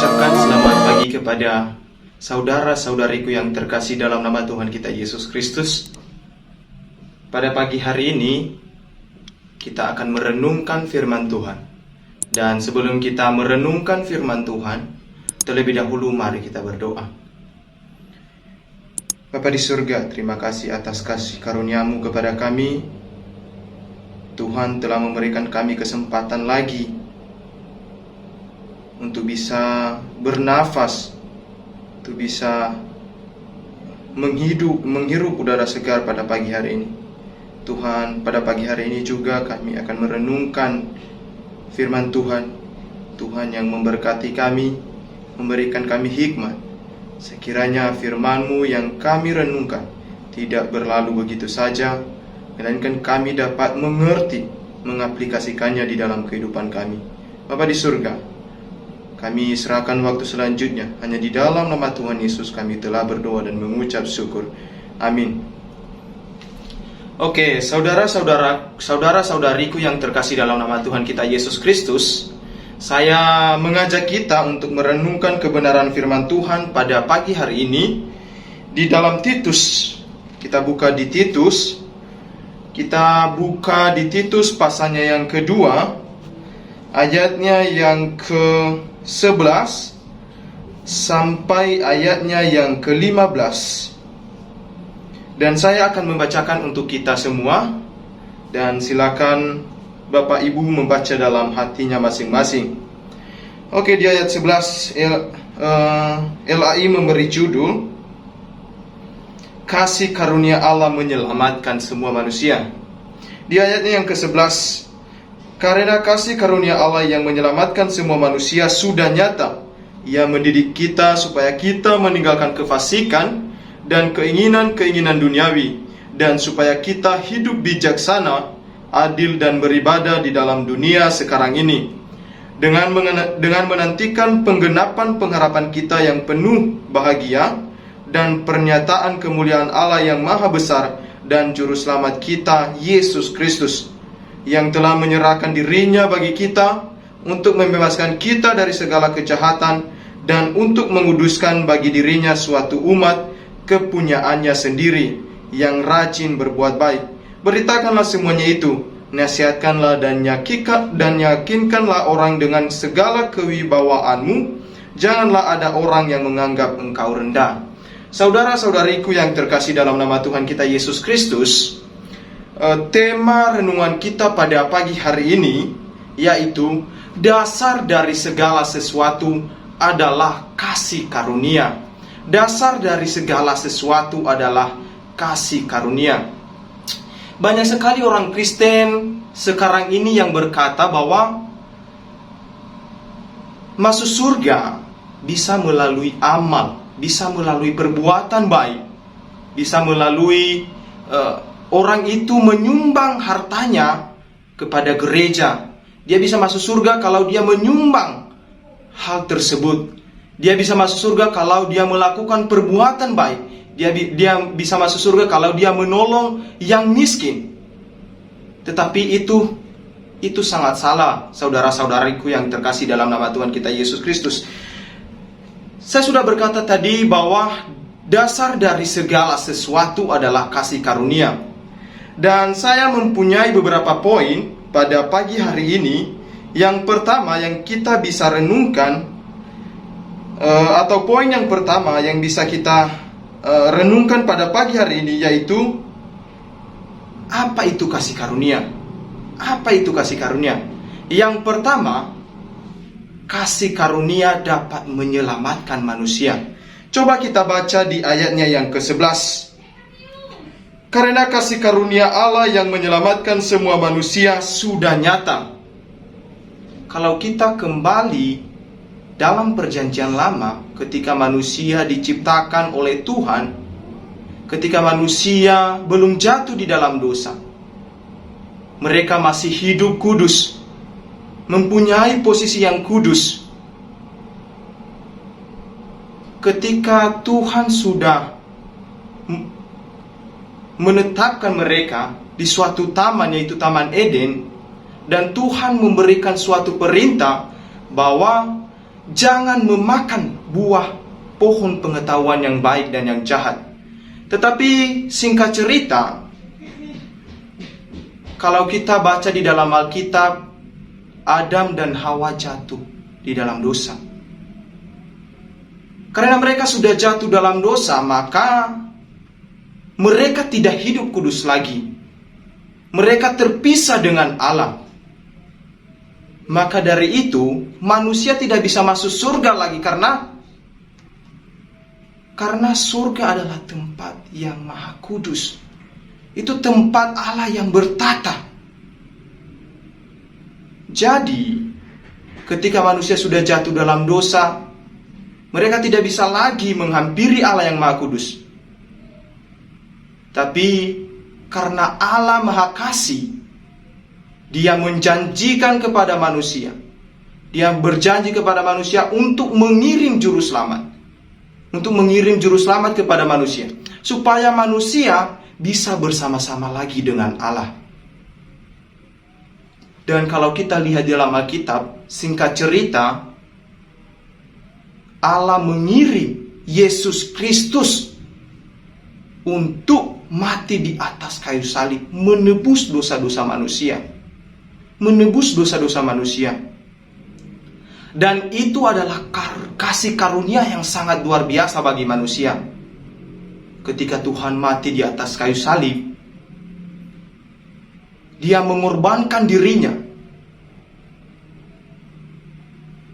ucapkan selamat pagi kepada saudara-saudariku yang terkasih dalam nama Tuhan kita Yesus Kristus. Pada pagi hari ini kita akan merenungkan firman Tuhan. Dan sebelum kita merenungkan firman Tuhan, terlebih dahulu mari kita berdoa. Bapa di surga, terima kasih atas kasih karunia-Mu kepada kami. Tuhan telah memberikan kami kesempatan lagi untuk bisa bernafas, untuk bisa menghirup udara segar pada pagi hari ini. Tuhan, pada pagi hari ini juga kami akan merenungkan firman Tuhan. Tuhan yang memberkati kami, memberikan kami hikmat. Sekiranya firman-Mu yang kami renungkan tidak berlalu begitu saja, melainkan kami dapat mengerti, mengaplikasikannya di dalam kehidupan kami. Bapa di surga, kami serahkan waktu selanjutnya. Hanya di dalam nama Tuhan Yesus kami telah berdoa dan mengucap syukur. Amin. Oke, saudara-saudariku yang terkasih dalam nama Tuhan kita Yesus Kristus, saya mengajak kita untuk merenungkan kebenaran firman Tuhan pada pagi hari ini di dalam Titus. Kita buka di Titus. Kita buka di Titus pasalnya yang kedua, ayatnya yang ke-11 sampai ayatnya yang ke-15. Dan saya akan membacakan untuk kita semua. Dan silakan Bapak Ibu membaca dalam hatinya masing-masing. Oke, di ayat 11 LAI memberi judul Kasih karunia Allah menyelamatkan semua manusia. Di ayatnya yang ke-11, karena kasih karunia Allah yang menyelamatkan semua manusia sudah nyata. Ia mendidik kita supaya kita meninggalkan kefasikan dan keinginan-keinginan duniawi, dan supaya kita hidup bijaksana, adil dan beribadah di dalam dunia sekarang ini, dengan menantikan penggenapan pengharapan kita yang penuh bahagia dan pernyataan kemuliaan Allah yang maha besar dan juru selamat kita Yesus Kristus, yang telah menyerahkan dirinya bagi kita untuk membebaskan kita dari segala kejahatan dan untuk menguduskan bagi dirinya suatu umat kepunyaannya sendiri yang rajin berbuat baik. Beritakanlah semuanya itu, nasihatkanlah dan yakinkanlah orang dengan segala kewibawaanmu. Janganlah ada orang yang menganggap engkau rendah. Saudara-saudariku yang terkasih dalam nama Tuhan kita Yesus Kristus, tema renungan kita pada pagi hari ini yaitu dasar dari segala sesuatu adalah kasih karunia. Dasar dari segala sesuatu adalah kasih karunia. Banyak sekali orang Kristen sekarang ini yang berkata bahwa masuk surga bisa melalui amal, bisa melalui perbuatan baik, bisa melalui orang itu menyumbang hartanya kepada gereja. Dia bisa masuk surga kalau dia menyumbang hal tersebut. Dia bisa masuk surga kalau dia melakukan perbuatan baik. Dia bisa masuk surga kalau dia menolong yang miskin. Tetapi itu sangat salah, saudara-saudariku yang terkasih dalam nama Tuhan kita Yesus Kristus. Saya sudah berkata tadi bahwa dasar dari segala sesuatu adalah kasih karunia. Dan saya mempunyai beberapa poin pada pagi hari ini. Yang pertama yang kita bisa renungkan, atau poin yang pertama yang bisa kita renungkan pada pagi hari ini yaitu, apa itu kasih karunia? Apa itu kasih karunia? Yang pertama, kasih karunia dapat menyelamatkan manusia. Coba kita baca di ayatnya yang ke-11. Karena kasih karunia Allah yang menyelamatkan semua manusia sudah nyata. Kalau kita kembali dalam perjanjian lama, ketika manusia diciptakan oleh Tuhan, ketika manusia belum jatuh di dalam dosa, mereka masih hidup kudus, mempunyai posisi yang kudus. Ketika Tuhan sudah menetapkan mereka di suatu taman, yaitu Taman Eden, dan Tuhan memberikan suatu perintah bahwa jangan memakan buah pohon pengetahuan yang baik dan yang jahat. Tetapi singkat cerita, kalau kita baca di dalam Alkitab, Adam dan Hawa jatuh di dalam dosa. Karena mereka sudah jatuh dalam dosa, maka mereka tidak hidup kudus lagi. Mereka terpisah dengan Allah. Maka dari itu, manusia tidak bisa masuk surga lagi karena surga adalah tempat yang maha kudus. Itu tempat Allah yang bertata. Jadi, ketika manusia sudah jatuh dalam dosa, mereka tidak bisa lagi menghampiri Allah yang maha kudus. Tapi, karena Allah maha kasih, Dia menjanjikan kepada manusia. Dia berjanji kepada manusia untuk mengirim juru selamat. Untuk mengirim juru selamat kepada manusia, supaya manusia bisa bersama-sama lagi dengan Allah. Dan kalau kita lihat di dalam Alkitab, singkat cerita, Allah mengirim Yesus Kristus untuk mati di atas kayu salib, menebus dosa-dosa manusia. Menebus dosa-dosa manusia. Dan itu adalah kasih karunia yang sangat luar biasa bagi manusia. Ketika Tuhan mati di atas kayu salib, Dia mengorbankan dirinya.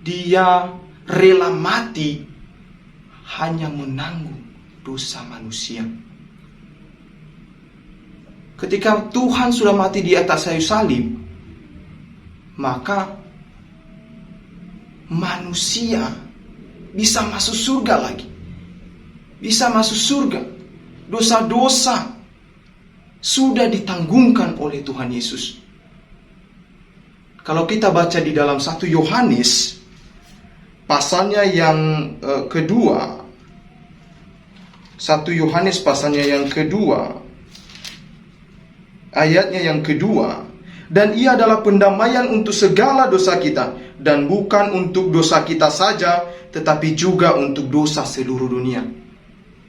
Dia rela mati hanya menanggung dosa manusia. Ketika Tuhan sudah mati di atas kayu salib, maka manusia bisa masuk surga lagi. Bisa masuk surga. Dosa-dosa sudah ditanggungkan oleh Tuhan Yesus. Kalau kita baca di dalam 1 Yohanes pasalnya yang kedua, 1 Yohanes pasalnya yang kedua, ayatnya yang kedua, dan ia adalah pendamaian untuk segala dosa kita, dan bukan untuk dosa kita saja, tetapi juga untuk dosa seluruh dunia.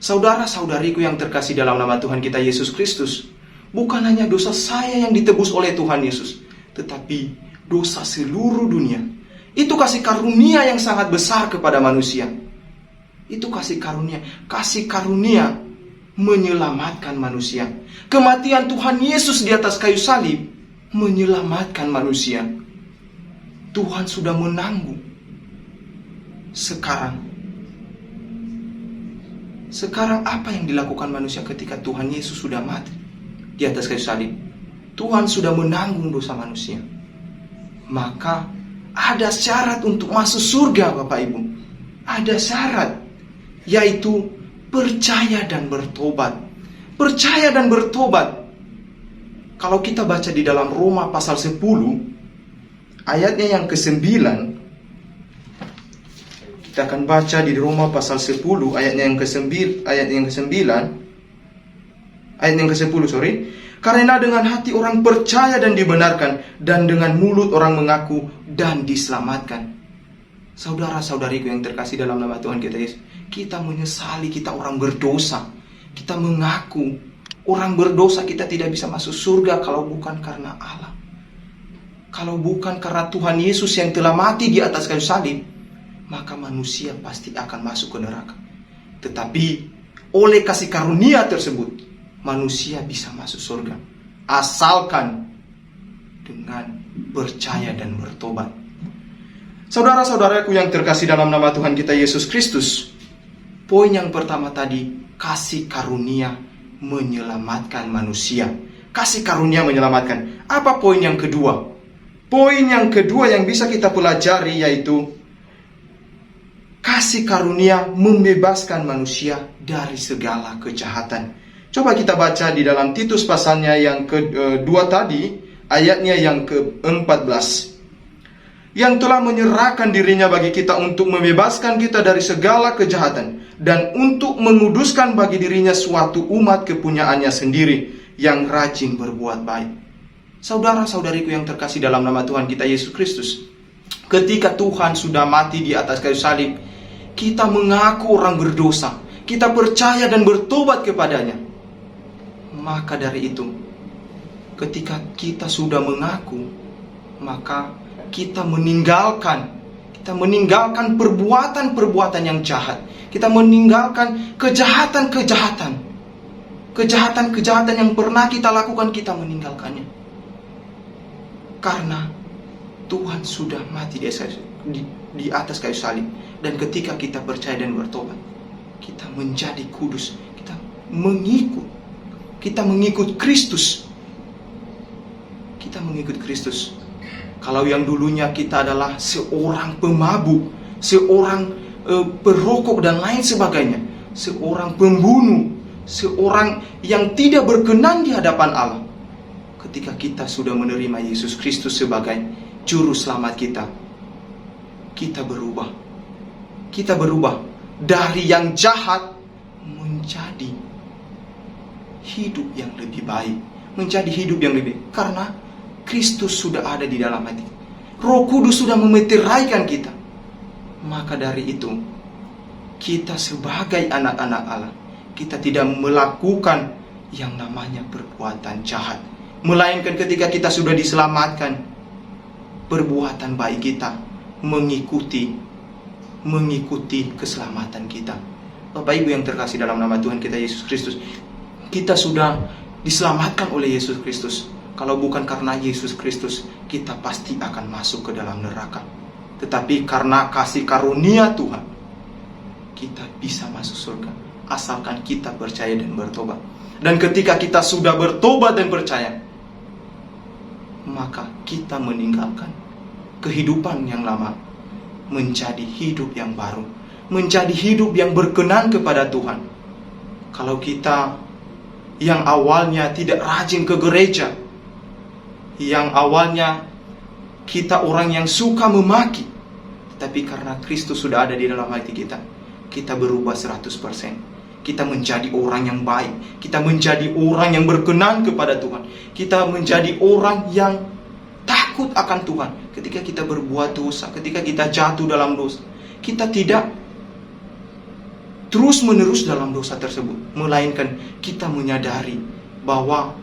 Saudara-saudariku yang terkasih dalam nama Tuhan kita Yesus Kristus, bukan hanya dosa saya yang ditebus oleh Tuhan Yesus, tetapi dosa seluruh dunia. Itu kasih karunia yang sangat besar kepada manusia. Itu kasih karunia menyelamatkan manusia. Kematian Tuhan Yesus di atas kayu salib menyelamatkan manusia. Tuhan sudah menanggung. Sekarang apa yang dilakukan manusia ketika Tuhan Yesus sudah mati di atas kayu salib? Tuhan sudah menanggung dosa manusia. Maka ada syarat untuk masuk surga, Bapak Ibu. Ada syarat, yaitu percaya dan bertobat. Percaya dan bertobat. Kalau kita baca di dalam Roma pasal 10, ayatnya yang ke-9, kita akan baca di Roma pasal 10 ayat yang ke-9, karena dengan hati orang percaya dan dibenarkan, dan dengan mulut orang mengaku dan diselamatkan. Saudara-saudariku yang terkasih dalam nama Tuhan kita Yesus, kita menyesali kita orang berdosa. Kita mengaku orang berdosa, kita tidak bisa masuk surga kalau bukan karena Allah. Kalau bukan karena Tuhan Yesus yang telah mati di atas kayu salib, maka manusia pasti akan masuk ke neraka. Tetapi oleh kasih karunia tersebut, manusia bisa masuk surga, asalkan dengan percaya dan bertobat. Saudara-saudaraku yang terkasih dalam nama Tuhan kita Yesus Kristus, poin yang pertama tadi, kasih karunia menyelamatkan manusia. Kasih karunia menyelamatkan. Apa poin yang kedua? Poin yang kedua yang bisa kita pelajari yaitu kasih karunia membebaskan manusia dari segala kejahatan. Coba kita baca di dalam Titus pasalnya yang kedua tadi, ayatnya yang ke-14. Yang telah menyerahkan dirinya bagi kita untuk membebaskan kita dari segala kejahatan, dan untuk menguduskan bagi dirinya suatu umat kepunyaannya sendiri, yang rajin berbuat baik. Saudara-saudariku yang terkasih dalam nama Tuhan kita Yesus Kristus, ketika Tuhan sudah mati di atas kayu salib, kita mengaku orang berdosa, kita percaya dan bertobat kepadanya. Maka dari itu, ketika kita sudah mengaku, maka kita meninggalkan perbuatan-perbuatan yang jahat. Kita meninggalkan kejahatan-kejahatan yang pernah kita lakukan, kita meninggalkannya. Karena Tuhan sudah mati di atas kayu salib. Dan ketika kita percaya dan bertobat, kita menjadi kudus. Kita mengikut Kristus. Kita mengikut Kristus. Kalau yang dulunya kita adalah seorang pemabuk, seorang perokok dan lain sebagainya, seorang pembunuh, seorang yang tidak berkenan di hadapan Allah, ketika kita sudah menerima Yesus Kristus sebagai juru selamat kita, kita berubah dari yang jahat menjadi hidup yang lebih baik, karena Kristus sudah ada di dalam hati. Roh Kudus sudah memeteraikan kita. Maka dari itu, kita sebagai anak-anak Allah, kita tidak melakukan yang namanya perbuatan jahat. Melainkan ketika kita sudah diselamatkan, perbuatan baik kita mengikuti keselamatan kita. Bapak Ibu yang terkasih dalam nama Tuhan kita Yesus Kristus, kita sudah diselamatkan oleh Yesus Kristus. Kalau bukan karena Yesus Kristus, kita pasti akan masuk ke dalam neraka. Tetapi karena kasih karunia Tuhan, kita bisa masuk surga, asalkan kita percaya dan bertobat. Dan ketika kita sudah bertobat dan percaya, maka kita meninggalkan kehidupan yang lama, menjadi hidup yang baru, menjadi hidup yang berkenan kepada Tuhan. Kalau kita yang awalnya tidak rajin ke gereja, yang awalnya kita orang yang suka memaki, tetapi karena Kristus sudah ada di dalam hati kita, kita berubah 100%. Kita menjadi orang yang baik, kita menjadi orang yang berkenan kepada Tuhan, kita menjadi orang yang takut akan Tuhan. Ketika kita berbuat dosa, ketika kita jatuh dalam dosa, kita tidak terus menerus dalam dosa tersebut, melainkan kita menyadari bahwa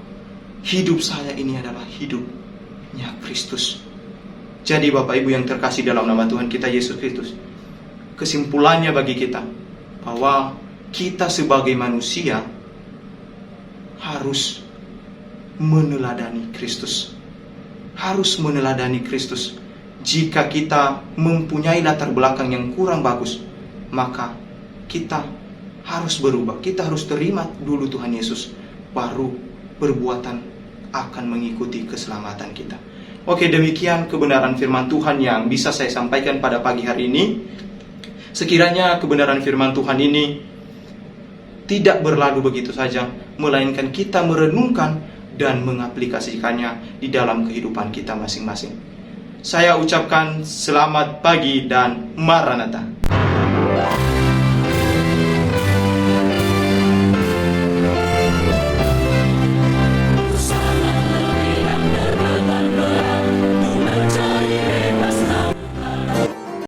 hidup saya ini adalah hidupnya Kristus. Jadi Bapak Ibu yang terkasih dalam nama Tuhan kita Yesus Kristus, kesimpulannya bagi kita bahwa kita sebagai manusia harus meneladani Kristus. Harus meneladani Kristus. Jika kita mempunyai latar belakang yang kurang bagus, maka kita harus berubah. Kita harus terima dulu Tuhan Yesus, baru perbuatan akan mengikuti keselamatan kita. Oke, demikian kebenaran firman Tuhan yang bisa saya sampaikan pada pagi hari ini. Sekiranya kebenaran firman Tuhan ini tidak berlalu begitu saja, melainkan kita merenungkan dan mengaplikasikannya di dalam kehidupan kita masing-masing. Saya ucapkan selamat pagi dan Maranatha.